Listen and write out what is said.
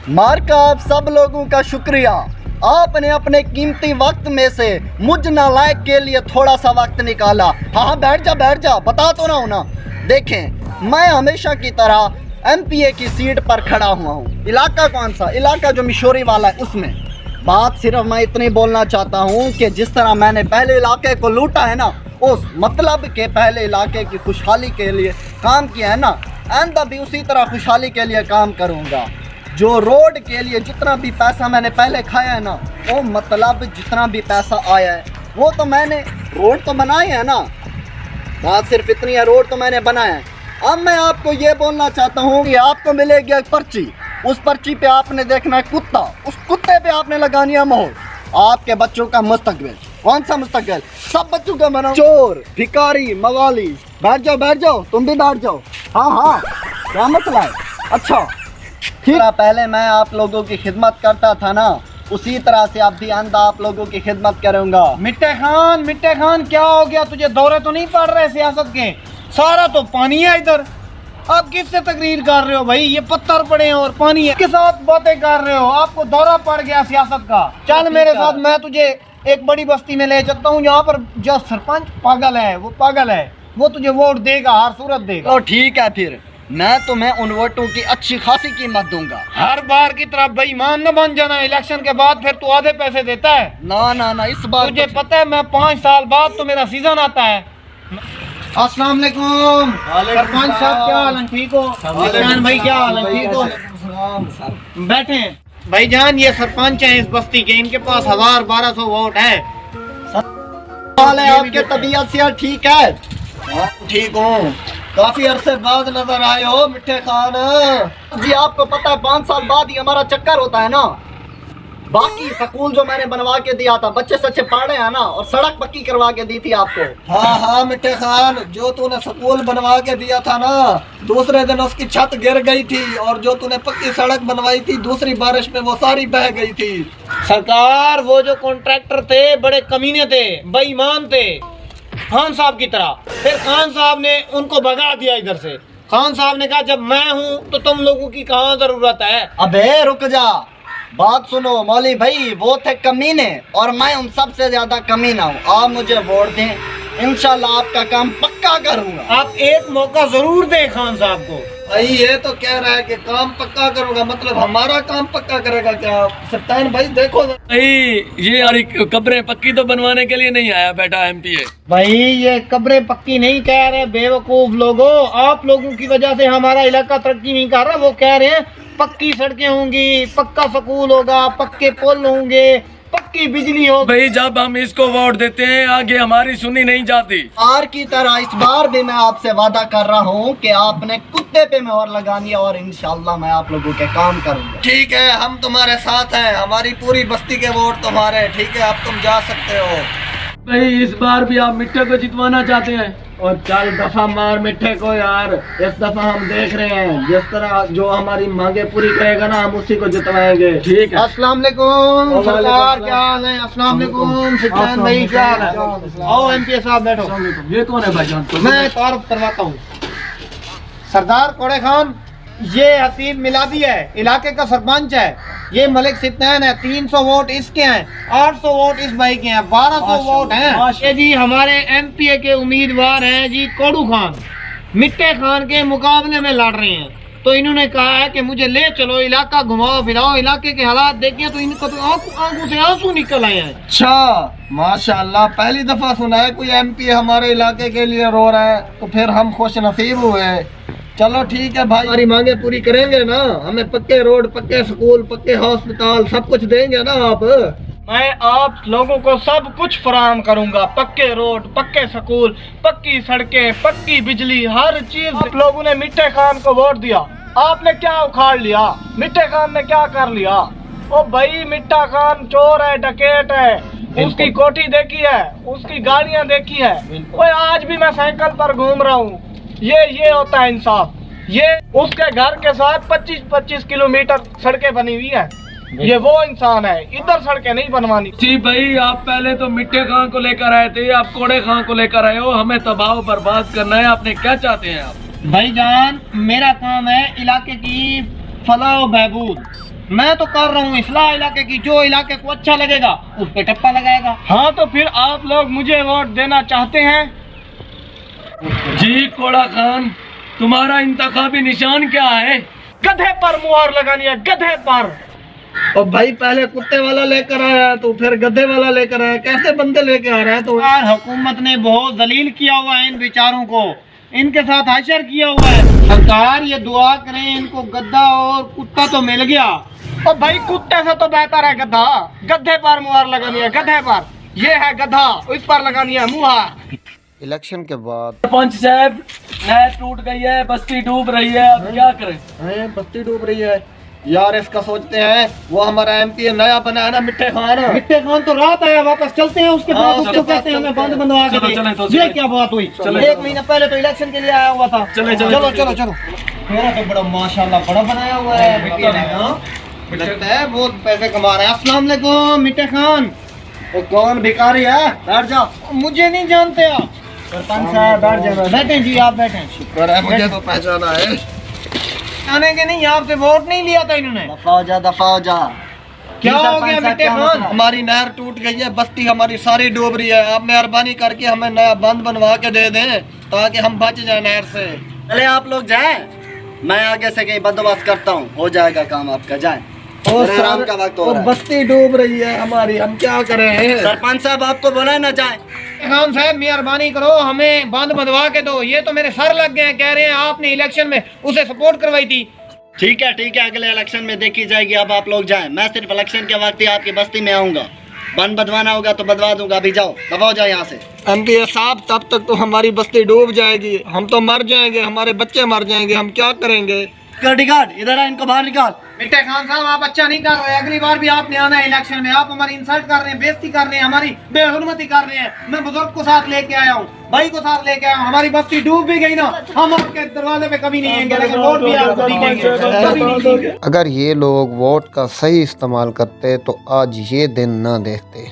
मार्का आप सब लोगों का शुक्रिया, आपने अपने कीमती वक्त में से मुझ नालायक के लिए थोड़ा सा वक्त निकाला। हाँ बैठ जा, बता तो ना हूँ ना। देखें, मैं हमेशा की तरह एमपीए की सीट पर खड़ा हुआ हूँ। इलाका कौन सा? इलाका जो मिशोरी वाला है उसमें। बात सिर्फ मैं इतनी बोलना चाहता हूँ कि जिस तरह मैंने पहले इलाके को लूटा है ना, उस मतलब के पहले इलाके की खुशहाली के लिए काम किया है ना, आइंदा भी उसी तरह खुशहाली के लिए काम करूँगा। जो रोड के लिए जितना भी पैसा मैंने पहले खाया है ना, वो मतलब जितना भी पैसा आया है वो तो मैंने रोड तो बनाए है ना। बात सिर्फ इतनी है, रोड तो मैंने बनाया है। अब मैं आपको ये बोलना चाहता हूँ कि आपको मिलेगी एक पर्ची, उस पर्ची पे आपने देखना है कुत्ता, उस कुत्ते पे आपने लगानी है मोहर। आपके बच्चों का मुस्तकबिल। कौन सा मुस्तकबिल? सब बच्चों का बनाओ। चोर, भिखारी, मवाली। बैठ जाओ, तुम भी बैठ जाओ। हाँ, क्या मसला है? अच्छा ठीक। पहले मैं आप लोगों की खिदमत करता था ना, उसी तरह से अब भी आइंदा आप लोगों की खिदमत करूंगा। मिट्टे खान क्या हो गया तुझे? दौरे तो नहीं पड़ रहे सियासत के? सारा तो पानी है इधर। आप किससे तकरीर कर रहे हो भाई? ये पत्थर पड़े हैं और पानी है, किस साथ बातें कर रहे हो? आपको दौरा पड़ गया सियासत का। चल मेरे साथ, मैं तुझे एक बड़ी बस्ती में ले चलता हूँ, यहाँ पर जो सरपंच पागल है, वो तुझे वोट देगा, हर सूरत देगा। तो ठीक है, फिर मैं तुम्हें उन वोटों की अच्छी खासी कीमत दूंगा। हर बार की तरह बेईमान न बन जाना। इलेक्शन के बाद फिर तू आधे पैसे देता है। ना, इस बार तुझे पता है मैं 5 साल बाद तो मेरा सीजन आता है। अस्सलाम वालेकुम सरपंच साहब, क्या हाल है? ठीक हो? इमरान भाई क्या हाल है? ठीक हो? बैठे भाईजान, ये सरपंच हैं इस बस्ती के, इनके पास 1000-1200 वोट है। आपके तबीयत से ठीक है? ठीक हूँ। काफी अरसे बाद नजर आए हो मिट्टे खान जी। आपको पता है 5 साल बाद ही हमारा चक्कर होता है ना। बाकी स्कूल जो मैंने बनवा के दिया था, बच्चे सच्चे पढ़े हैं ना, और सड़क पक्की करवा के दी थी आपको। हाँ मिट्टे खान, जो तूने स्कूल बनवा के दिया था ना, दूसरे दिन उसकी छत गिर गई थी, और जो तूने पक्की सड़क बनवाई थी दूसरी बारिश में वो सारी बह गई थी। सरकार, वो जो कॉन्ट्रैक्टर थे बड़े कमीने थे, बेईमान थे, खान साहब की तरह। फिर खान साहब ने उनको भगा दिया इधर से। खान साहब ने कहा जब मैं हूँ तो तुम लोगों की कहाँ जरूरत है। अबे रुक जा, बात सुनो मौली भाई, वो थे कमीने और मैं उन सबसे ज्यादा कमीना हूँ। आप मुझे वोट दें, इंशाल्लाह आपका काम पक्का करूँगा। आप एक मौका जरूर दें खान साहब को। भाई ये तो कह रहा है कि काम पक्का करूँगा, मतलब हमारा काम पक्का करेगा क्या? सत्तान भाई देखो भाई, ये यार कब्रें पक्की तो बनवाने के लिए नहीं आया बेटा एमपीए। भाई ये कब्रें पक्की नहीं कह रहे बेवकूफ लोगों, आप लोगों की वजह से हमारा इलाका तरक्की नहीं कर रहा। वो कह रहे हैं पक्की सड़कें होंगी, पक्का स्कूल होगा, पक्के पुल होंगे, पक्की बिजली हो। भाई जब हम इसको वोट देते हैं आगे हमारी सुनी नहीं जाती। आर की तरह इस बार भी मैं आपसे वादा कर रहा हूँ कि आपने कुत्ते पे मोहर लगानी है, और इंशाल्लाह मैं आप लोगों के काम करूँगा। ठीक है, हम तुम्हारे साथ हैं, हमारी पूरी बस्ती के वोट तुम्हारे। ठीक है, अब तुम जा सकते हो। भाई इस बार भी आप मिट्टे को जितवाना चाहते हैं? और चल दफा मार मिट्टे को यार। इस दफा हम देख रहे हैं जिस तरह जो हमारी मांगे पूरी करेगा ना, हम उसी को जितवाएंगे। ठीक है। अस्सलाम वालेकुम सरकार, क्या हाल है? अस्सलाम वालेकुम सिद्धांत भाई, क्या हाल है? आओ एमपी साहब बैठो। ये कौन है भाईजान? मैं तारुफ करवाता हूँ। सरदार कोड़े खान, ये हसीब मिलादी है, इलाके का सरपंच है। ये मलिक सिद्धांत है, 300 वोट इसके हैं, 800 वोट इस भाई के हैं, 1200 वोट हैं। ये जी हमारे एमपीए के उम्मीदवार हैं जी कोड़ू खान, मिट्टे खान के मुकाबले में लड़ रहे हैं। तो इन्होंने कहा है कि मुझे ले चलो, इलाका घुमाओ फिराओ, इलाके के हालात देखिए। तो इनको तो आंखों से आंसू निकल आए हैं। अच्छा माशाल्लाह, पहली दफा सुना है कोई एमपी हमारे इलाके के लिए रो रहा है, तो फिर हम खुश नसीब हुए। चलो ठीक है भाई, हमारी मांगे पूरी करेंगे ना? हमें पक्के रोड, पक्के स्कूल, पक्के हॉस्पिटल सब कुछ देंगे ना आप? मैं आप लोगों को सब कुछ फराहम करूंगा, पक्के रोड, पक्के स्कूल, पक्की सड़कें, पक्की बिजली, हर चीज। आप लोगों ने मिट्टे खान को वोट दिया, आपने क्या उखाड़ लिया? मिट्टे खान ने क्या कर लिया? ओ भाई, मिट्टा खान चोर है, डकैत है, उसकी कोठी देखी है, उसकी गाड़ियां देखी है। ओए आज भी मैं साइकिल पर घूम रहा हूँ। ये होता है इंसाफ। ये उसके घर के साथ 25-25 किलोमीटर सड़कें बनी हुई है। ये वो इंसान है, इधर सड़कें नहीं बनवानी। जी भाई, आप पहले तो मिट्टे खां को लेकर आए थे, आप कोड़े खां को लेकर आए हो। हमें तबाह बर्बाद करना है, आपने क्या चाहते हैं आप? भाईजान, मेरा काम है इलाके की फलाह व बहबूद। मैं तो कर रहा हूँ इस्लाह इलाके की, जो इलाके को अच्छा लगेगा उस पे टप्पा लगाएगा। हाँ तो फिर आप लोग मुझे वोट देना चाहते हैं? जी कोड़ा खान, तुम्हारा इंतखाबी निशान क्या है? गधे पर मुहर लगानी है, गधे पर। और भाई पहले कुत्ते वाला लेकर आया तो फिर गधे वाला लेकर आया, कैसे बंदे लेके आ रहा है? तो यार हुकूमत ने बहुत जलील किया हुआ है इन बेचारों को, इनके साथ हशर किया हुआ है। सरकार ये दुआ करें इनको गद्दा और कुत्ता तो मिल गया। और भाई कुत्ते से तो बेहतर है गधा। गधे पर मुहर लगानी है, गधे पर। ये है गधा, इस पर लगानी है मुहर। इलेक्शन के बाद सरपंच साहब, नहर टूट गई है, बस्ती डूब रही है, अब क्या करें? बस्ती डूब रही है यार, इसका सोचते हैं। वो हमारा एमपी नया बना है ना, मिट्टे खान। मिट्टे खान तो रात आया, वापस चलते हैं उसके हाँ, बाद उसको चलो, कहते हैं हमें बंद बंदवा के चलो, दे। चलें तो ये चलें। क्या बात हुई? चलें, एक महीना पहले तो इलेक्शन के लिए आया हुआ था। चलें, चलें, चलो चलें। चलो चलो। मेरा तो बड़ा माशाल्लाह बड़ा बनाया हुआ है मिट्टे ने। हाँ? लगता है बहुत पैसे कमा रहे हैं। अस्सलाम वालेकुम मिट्टे खान। वो कौन भिखारी है? बैठ जा। मुझे नहीं जानते आप? सरपंच साहब बैठ जाना। बैठे जी, आप बैठे। शुक्र है मुझे तो पहचाना है। आने के नहीं, आपसे वोट नहीं लिया था इन्होंने। दफा हो जा, दफा हो जा। क्या हो गया मिट्टे खान? हमारी नहर टूट गई है, बस्ती हमारी सारी डूब रही है। आप मेहरबानी करके हमें नया बंद बनवा के दे दें ताकि हम बच जाए नहर से। चले आप लोग जाएं, मैं आगे से कहीं बंदोबस्त करता हूँ, हो जाएगा काम आपका। जाएं। आराम का वक्त हो रहा है। बस्ती डूब रही है हमारी, हम क्या करें? सरपंच साहब आपको बोला है ना जाएं। खान साहब मेहरबानी करो, हमें बंद बंधवा के दो। ये तो मेरे सर लग गए हैं, कह रहे हैं आपने इलेक्शन में उसे सपोर्ट करवाई थी। ठीक है, अगले इलेक्शन में देखी जाएगी। अब आप लोग जाएं, मैं सिर्फ इलेक्शन के वक्त ही आपकी बस्ती में आऊंगा। बंद बदवाना होगा तो बदवा दूंगा। अभी जाओ, दबाओ जाओ यहाँ से। एमपी साहब, तब तक तो हमारी बस्ती डूब जाएगी, हम तो मर जाएंगे, हमारे बच्चे मर जाएंगे, हम क्या करेंगे? सिक्योरिटी गार्ड इधर आ, इनको बाहर निकाल। मिट्टे खान साहब आप अच्छा नहीं कर रहे। अगली बार भी आपने आना है इलेक्शन में, आप हमारी इंसल्ट कर रहे हैं, बेइज्जती कर रहे हैं, हमारी बेहुरमती कर रहे हैं। मैं बुजुर्ग को साथ लेके आया हूँ, भाई को साथ लेके आया हूँ। हमारी बस्ती डूब भी गई ना, हम आपके दरवाजे पे कभी नहीं आएंगे, लेकिन वोट भी आपको नहीं देंगे, कभी नहीं देंगे। अगर ये लोग वोट का सही इस्तेमाल करते तो आज ये दिन ना देखते।